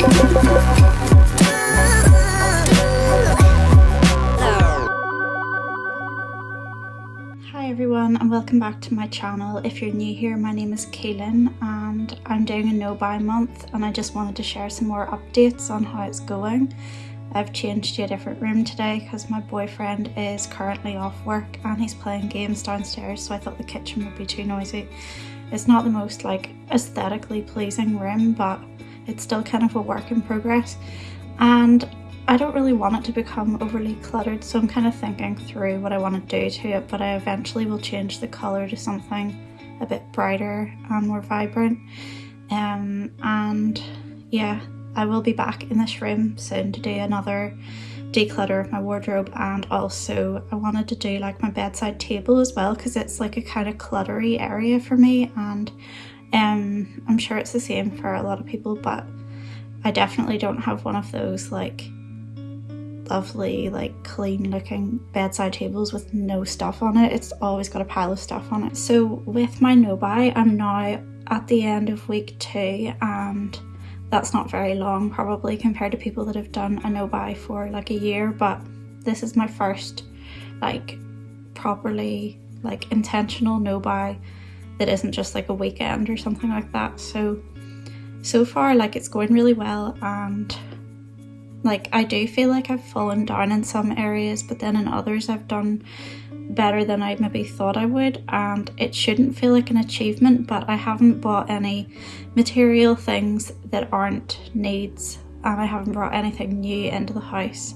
Hi everyone and welcome back to my channel. If you're new here, my name is Kaylin and I'm doing a no-buy month, and I just wanted to share some more updates on how it's going. I've changed to a different room today because my boyfriend is currently off work and he's playing games downstairs, so I thought the kitchen would be too noisy. It's not the most aesthetically pleasing room, but it's still kind of a work in progress, and I don't really want it to become overly cluttered, so I'm kind of thinking through what I want to do to it, but I eventually will change the colour to something a bit brighter and more vibrant. And yeah, I will be back in this room soon to do another declutter of my wardrobe, and also I wanted to do my bedside table as well, because it's a kind of cluttery area for me, and I'm sure it's the same for a lot of people, but I definitely don't have one of those lovely clean looking bedside tables with no stuff on it. It's always got a pile of stuff on it. So with my no buy, I'm now at the end of week 2, and that's not very long probably compared to people that have done a no buy for a year, but this is my first properly intentional no buy that isn't just a weekend or something like that. So far it's going really well, and I do feel I've fallen down in some areas, but then in others I've done better than I maybe thought I would, and it shouldn't feel like an achievement, but I haven't bought any material things that aren't needs, and I haven't brought anything new into the house.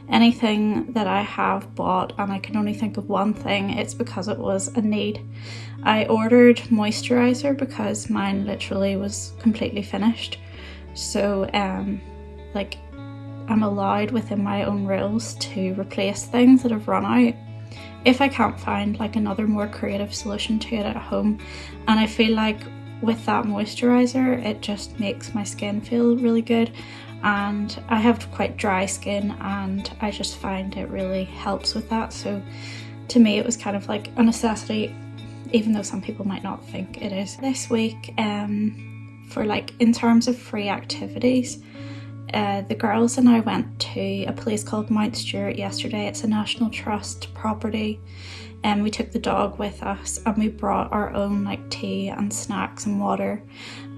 Anything that I have bought, and I can only think of one thing, it's because it was a need. I ordered moisturizer because mine literally was completely finished, so I'm allowed within my own rules to replace things that have run out if I can't find another more creative solution to it at home. And I feel with that moisturizer, it just makes my skin feel really good, and I have quite dry skin, and I just find it really helps with that. So to me it was kind of a necessity, even though some people might not think it is. This week for in terms of free activities, the girls and I went to a place called Mount Stewart yesterday. It's a National Trust property, and we took the dog with us, and we brought our own tea and snacks and water,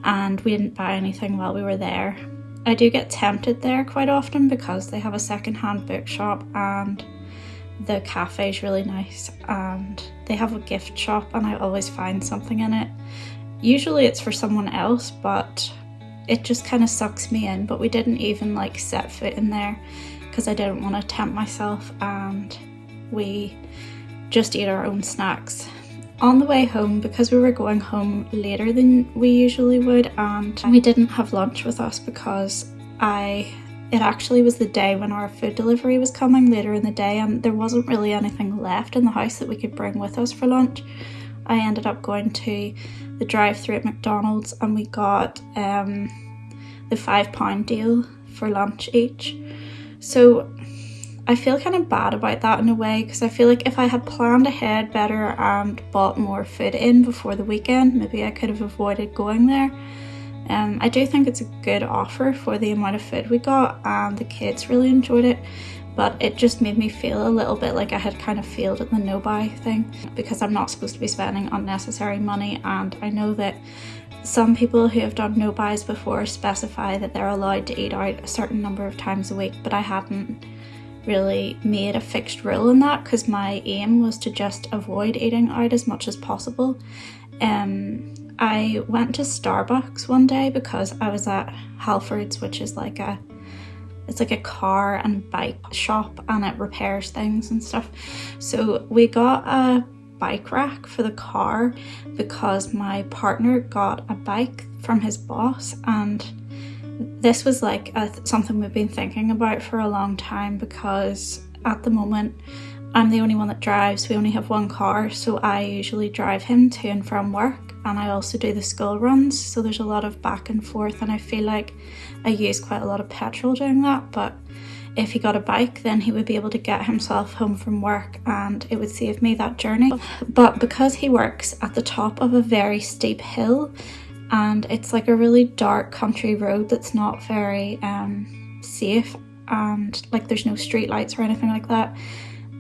and we didn't buy anything while we were there. I do get tempted there quite often because they have a second-hand bookshop, and the cafe is really nice, and they have a gift shop, and I always find something in it. Usually it's for someone else, but it just kind of sucks me in. But we didn't even set foot in there because I didn't want to tempt myself, and we just ate our own snacks. On the way home, because we were going home later than we usually would, and we didn't have lunch with us because it actually was the day when our food delivery was coming later in the day, and there wasn't really anything left in the house that we could bring with us for lunch. I ended up going to the drive-thru at McDonald's, and we got the £5 deal for lunch each. So I feel kind of bad about that in a way, because I feel if I had planned ahead better and bought more food in before the weekend, maybe I could have avoided going there. I do think it's a good offer for the amount of food we got, and the kids really enjoyed it, but it just made me feel a little bit like I had kind of failed at the no buy thing, because I'm not supposed to be spending unnecessary money. And I know that some people who have done no buys before specify that they're allowed to eat out a certain number of times a week, but I hadn't really made a fixed rule in that, because my aim was to just avoid eating out as much as possible. I went to Starbucks one day because I was at Halfords, which is it's a car and bike shop, and it repairs things and stuff. So we got a bike rack for the car because my partner got a bike from his boss, and this was something we've been thinking about for a long time, because at the moment I'm the only one that drives. We only have one car, so I usually drive him to and from work, and I also do the school runs, so there's a lot of back and forth, and I feel I use quite a lot of petrol doing that. But if he got a bike, then he would be able to get himself home from work, and it would save me that journey. But because he works at the top of a very steep hill, and it's like a really dark country road that's not very safe, and like there's no street lights or anything like that.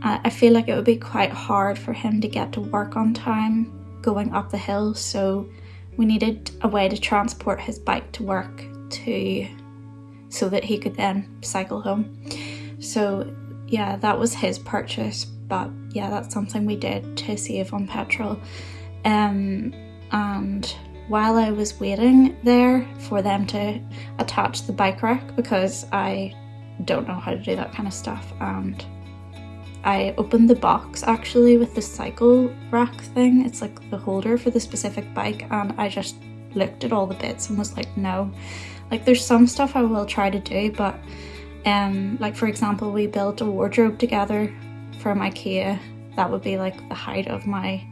I feel like it would be quite hard for him to get to work on time going up the hill, so we needed a way to transport his bike to work so that he could then cycle home. So yeah, that was his purchase, but yeah, that's something we did to save on petrol. And while I was waiting there for them to attach the bike rack, because I don't know how to do that kind of stuff, and I opened the box actually with the cycle rack thing. It's like the holder for the specific bike, and I just looked at all the bits and was like, no. Like there's some stuff I will try to do, but like for example, we built a wardrobe together from IKEA. That would be like the height of my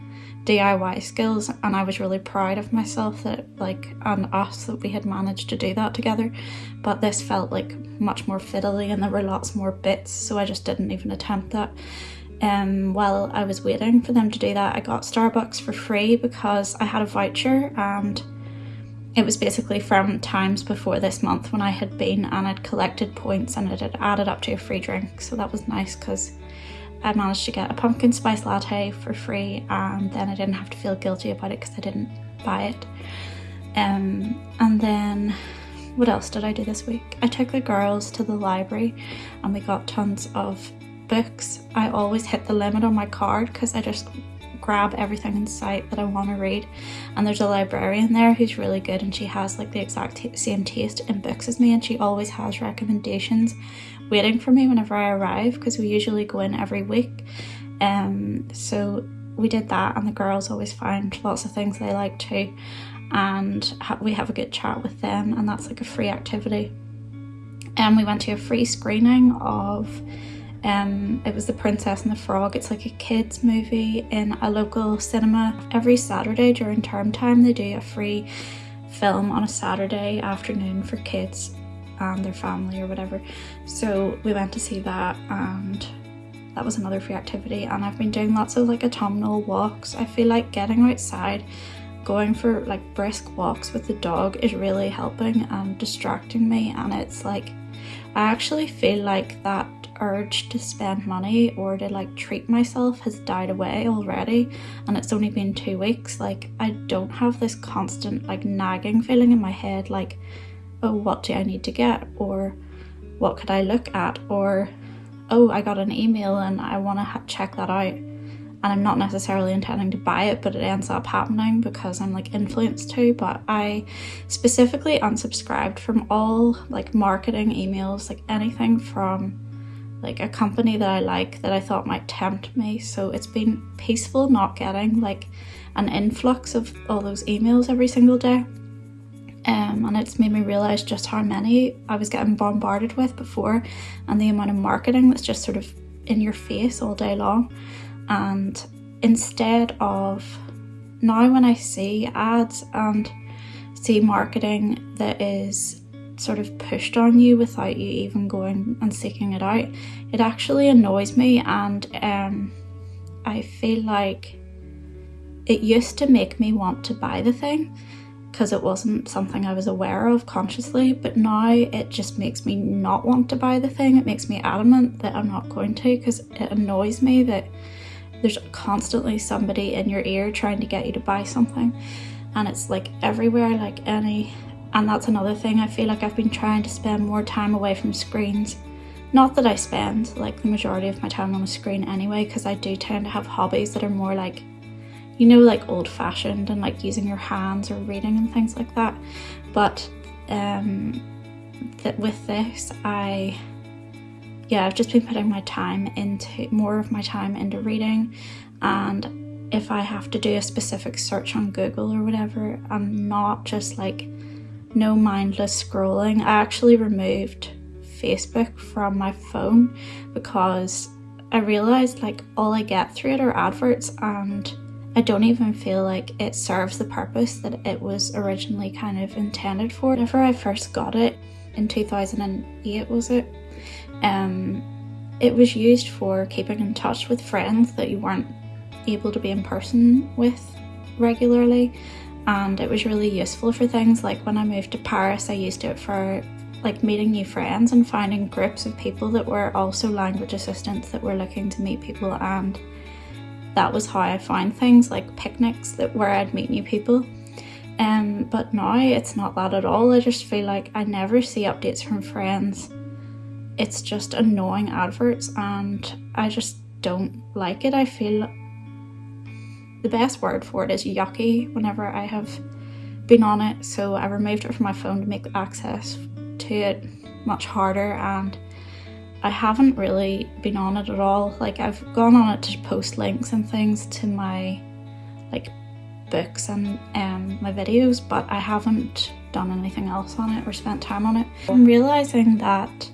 DIY skills, and I was really proud of myself and us that we had managed to do that together. But this felt like much more fiddly and there were lots more bits, so I just didn't even attempt that. While I was waiting for them to do that, I got Starbucks for free because I had a voucher, and it was basically from times before this month when I had been, and I'd collected points and it had added up to a free drink. So that was nice because I managed to get a pumpkin spice latte for free, and then I didn't have to feel guilty about it because I didn't buy it. And then what else did I do this week? I took the girls to the library and we got tons of books. I always hit the limit on my card because I just grab everything in sight that I want to read, and there's a librarian there who's really good, and she has like the exact same taste in books as me, and she always has recommendations waiting for me whenever I arrive, because we usually go in every week. So we did that, and the girls always find lots of things they like too, and we have a good chat with them, and that's like a free activity. And we went to a free screening of it was The Princess and the Frog. It's like a kids movie in a local cinema. Every Saturday during term time they do a free film on a Saturday afternoon for kids and their family or whatever. So we went to see that, and that was another free activity. And I've been doing lots of like autumnal walks. I feel like getting outside, going for like brisk walks with the dog is really helping and distracting me, and it's like I actually feel like that urge to spend money or to like treat myself has died away already, and it's only been 2 weeks. Like I don't have this constant like nagging feeling in my head like, oh, what do I need to get, or what could I look at, or oh, I got an email and I want to check that out, and I'm not necessarily intending to buy it, but it ends up happening because I'm like influenced to. But I specifically unsubscribed from all like marketing emails, like anything from like a company that I like that I thought might tempt me. So it's been peaceful not getting like an influx of all those emails every single day. And it's made me realise just how many I was getting bombarded with before, and the amount of marketing that's just sort of in your face all day long. And instead of now, when I see ads and see marketing that is sort of pushed on you without you even going and seeking it out, it actually annoys me. And I feel like it used to make me want to buy the thing because it wasn't something I was aware of consciously, but now it just makes me not want to buy the thing. It makes me adamant that I'm not going to, because it annoys me that there's constantly somebody in your ear trying to get you to buy something, and it's like everywhere, and that's another thing. I feel like I've been trying to spend more time away from screens. Not that I spend like the majority of my time on a screen anyway, because I do tend to have hobbies that are more like, you know, like old-fashioned and like using your hands or reading and things like that. But with this, I've just been putting more of my time into reading, and if I have to do a specific search on Google or whatever, I'm not just like no mindless scrolling. I actually removed Facebook from my phone because I realised like all I get through it are adverts, and I don't even feel like it serves the purpose that it was originally kind of intended for. Whenever I first got it in 2008, was it? It was used for keeping in touch with friends that you weren't able to be in person with regularly, and it was really useful for things like when I moved to Paris. I used it for like meeting new friends and finding groups of people that were also language assistants that were looking to meet people, and that was how I found things like picnics where I'd meet new people. But now it's not that at all. I just feel like I never see updates from friends. It's just annoying adverts and I just don't like it. I feel the best word for it is yucky whenever I have been on it, so I removed it from my phone to make access to it much harder, and I haven't really been on it at all. Like, I've gone on it to post links and things to my like books and my videos, but I haven't done anything else on it or spent time on it. I'm realizing that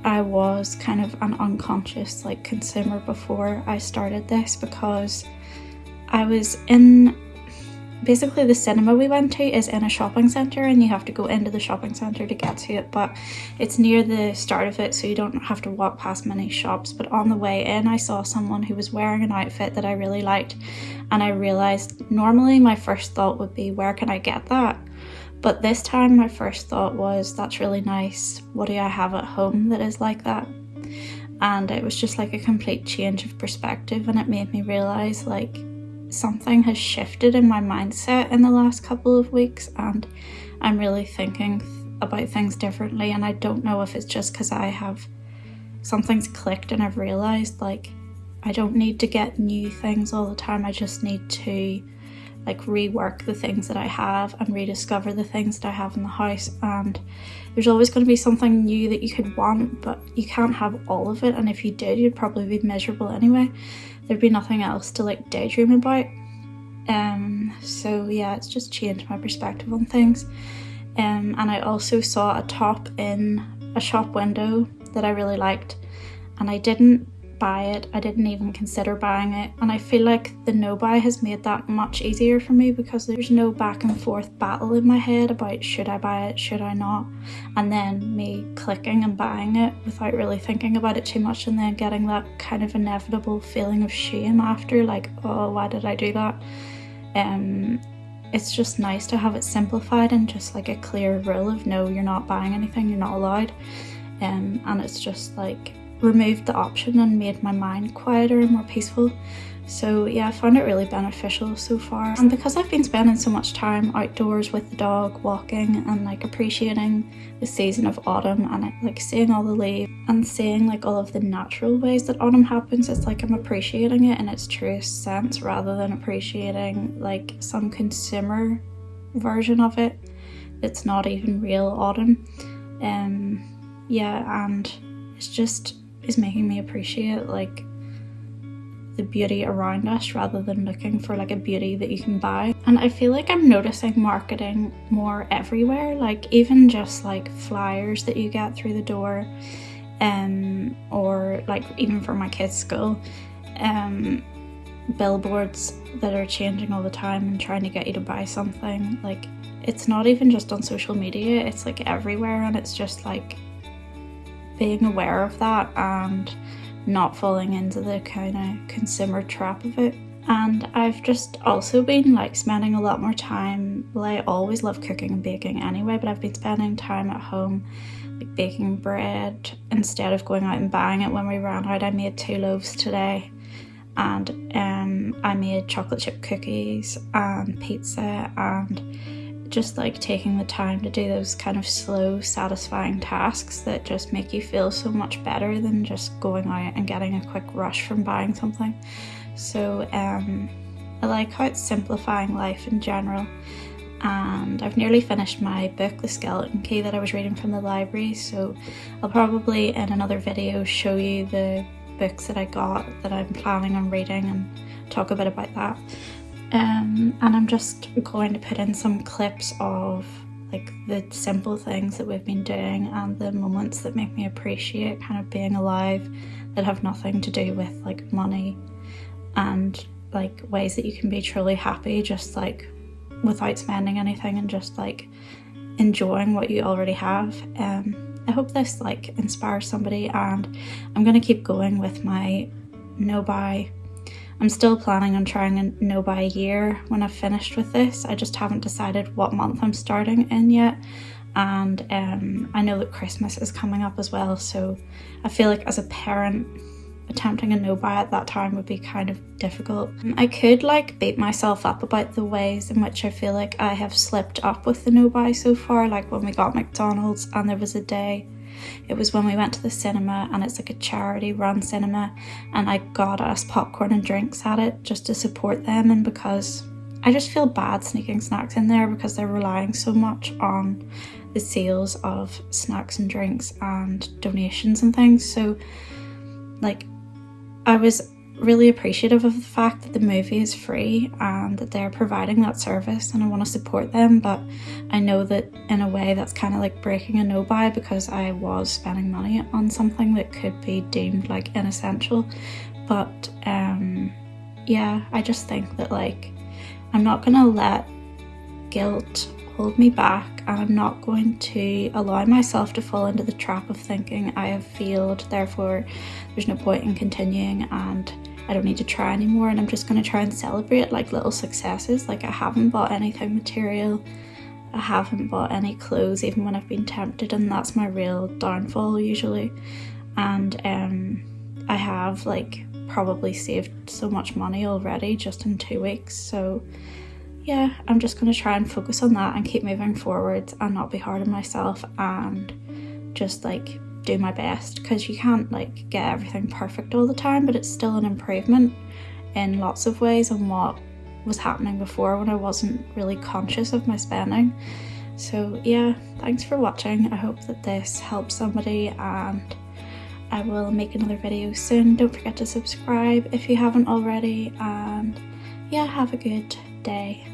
I was kind of an unconscious like consumer before I started this, because I was in, basically the cinema we went to is in a shopping centre and you have to go into the shopping centre to get to it, but it's near the start of it so you don't have to walk past many shops. But on the way in I saw someone who was wearing an outfit that I really liked, and I realised normally my first thought would be, where can I get that? But this time my first thought was, that's really nice, what do I have at home that is like that? And it was just like a complete change of perspective, and it made me realise like something has shifted in my mindset in the last couple of weeks, and I'm really thinking about things differently. And I don't know if it's just because something's clicked and I've realised like I don't need to get new things all the time. I just need to like rework the things that I have and rediscover the things that I have in the house. And there's always going to be something new that you could want, but you can't have all of it, and if you did you'd probably be miserable anyway. There'd be nothing else to like daydream about. So yeah, it's just changed my perspective on things. And I also saw a top in a shop window that I really liked, and I didn't buy it. I didn't even consider buying it, and I feel like the no buy has made that much easier for me, because there's no back and forth battle in my head about should I buy it, should I not, and then me clicking and buying it without really thinking about it too much, and then getting that kind of inevitable feeling of shame after, like, oh, why did I do that? It's just nice to have it simplified and just like a clear rule of no, you're not buying anything, you're not allowed. And it's just like removed the option and made my mind quieter and more peaceful. So yeah, I found it really beneficial so far. And because I've been spending so much time outdoors with the dog, walking and like appreciating the season of autumn, and like seeing all the leaves and seeing like all of the natural ways that autumn happens, it's like I'm appreciating it in its truest sense rather than appreciating like some consumer version of it that's not even real autumn. Yeah, and it's just is making me appreciate like the beauty around us rather than looking for like a beauty that you can buy. And I feel like I'm noticing marketing more everywhere, like even just like flyers that you get through the door, or like even for my kids' school, billboards that are changing all the time and trying to get you to buy something. Like, it's not even just on social media, it's like everywhere, and it's just like being aware of that and not falling into the kind of consumer trap of it. And I've just also been like spending a lot more time, well, I always love cooking and baking anyway, but I've been spending time at home like baking bread instead of going out and buying it when we ran out. I made 2 loaves today, and I made chocolate chip cookies and pizza, and just like taking the time to do those kind of slow, satisfying tasks that just make you feel so much better than just going out and getting a quick rush from buying something. So I like how it's simplifying life in general. And I've nearly finished my book, The Skeleton Key, that I was reading from the library, so I'll probably in another video show you the books that I got that I'm planning on reading and talk a bit about that. And I'm just going to put in some clips of like the simple things that we've been doing and the moments that make me appreciate kind of being alive, that have nothing to do with like money, and like ways that you can be truly happy just like without spending anything and just like enjoying what you already have. I hope this like inspires somebody, and I'm going to keep going with my no buy I'm still planning on trying a no buy year when I've finished with this. I just haven't decided what month I'm starting in yet. And I know that Christmas is coming up as well, so I feel like as a parent, attempting a no buy at that time would be kind of difficult. I could like beat myself up about the ways in which I feel like I have slipped up with the no buy so far, like when we got McDonald's and there was a day, it was when we went to the cinema and it's like a charity run cinema, and I got us popcorn and drinks at it just to support them, and because I just feel bad sneaking snacks in there because they're relying so much on the sales of snacks and drinks and donations and things. So like I was really appreciative of the fact that the movie is free and that they're providing that service, and I want to support them, but I know that in a way that's kind of like breaking a no buy because I was spending money on something that could be deemed like inessential. But yeah, I just think that like I'm not gonna let guilt hold me back, and I'm not going to allow myself to fall into the trap of thinking I have failed, therefore there's no point in continuing and I don't need to try anymore. And I'm just going to try and celebrate like little successes. Like I haven't bought anything material, I haven't bought any clothes even when I've been tempted, and that's my real downfall usually. And I have like probably saved so much money already just in 2 weeks, so yeah, I'm just going to try and focus on that and keep moving forwards and not be hard on myself and just like do my best, because you can't like get everything perfect all the time, but it's still an improvement in lots of ways on what was happening before when I wasn't really conscious of my spending. So yeah, thanks for watching. I hope that this helps somebody, and I will make another video soon. Don't forget to subscribe if you haven't already, and yeah, have a good day.